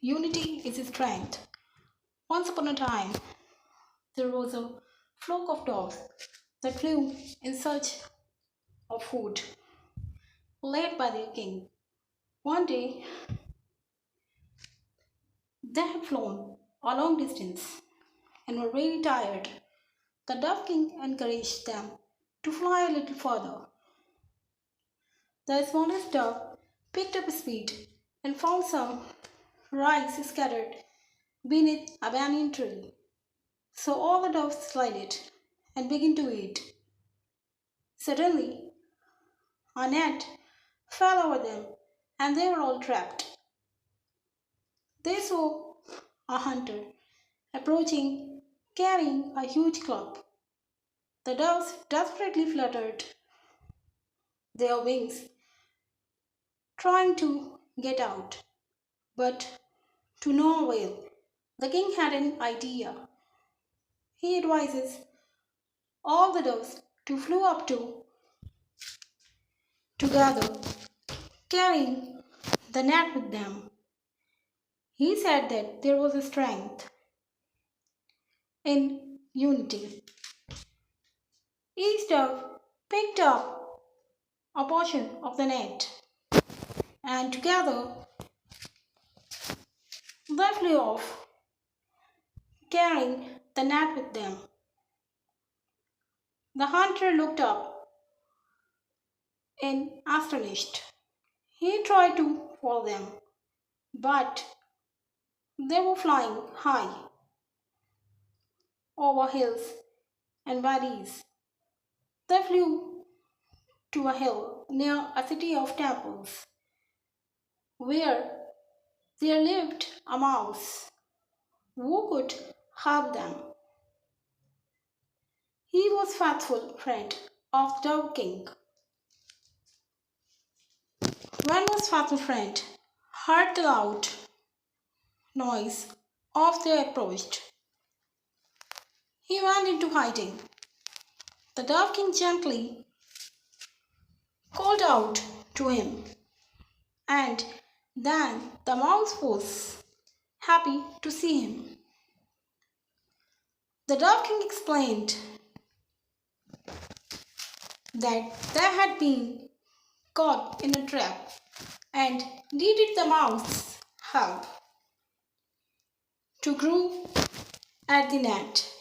Unity is strength. Once upon a time, there was a flock of doves that flew in search of food, led by their king. One day, they had flown a long distance and were very tired. The dove king encouraged them to fly a little further. The smallest dove picked up speed and found some rice scattered beneath a banyan tree. So all the doves glided and began to eat. Suddenly, a net fell over them and they were all trapped. They saw a hunter approaching carrying a huge club. The doves desperately fluttered their wings, trying to get out, but to no avail. The king had an idea. He advises all the doves to flew up together, carrying the net with them. He said that there was a strength in unity. Each dove picked up a portion of the net, and together they flew off, carrying the net with them. The hunter looked up in astonished. He tried to follow them, but they were flying high over hills and valleys. They flew to a hill near a city of temples where there lived a mouse who could help them. He was faithful friend of the dove king. When was faithful friend heard the loud noise of their approach, he went into hiding. The dove king gently called out to him, and then the mouse was happy to see him. The dove king explained that they had been caught in a trap and needed the mouse's help to grow at the net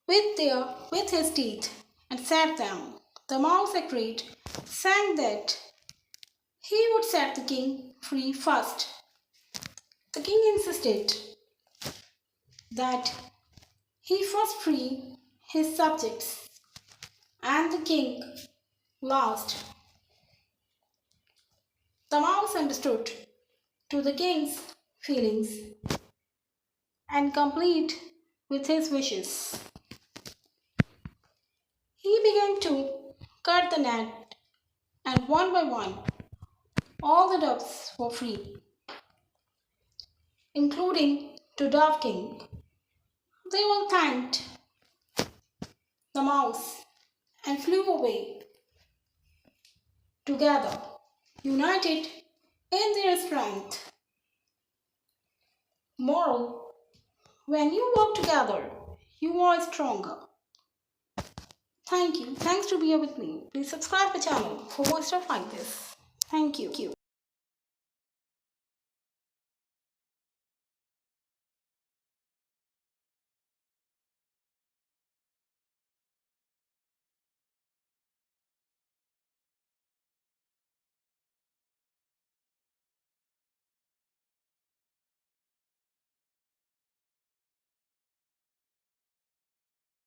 with his teeth and set them. The mouse agreed, saying that he would set the king free first. The king insisted that he first free his subjects and the king last. The mouse understood to the king's feelings and complied with his wishes. He began to cut the net, and one by one, all the doves were free, including the dove king. They all thanked the mouse and flew away together, united in their strength. Moral: when you work together, you are stronger. Thank you. Thanks to be here with me. Please subscribe the channel for more stuff like this. Thank you.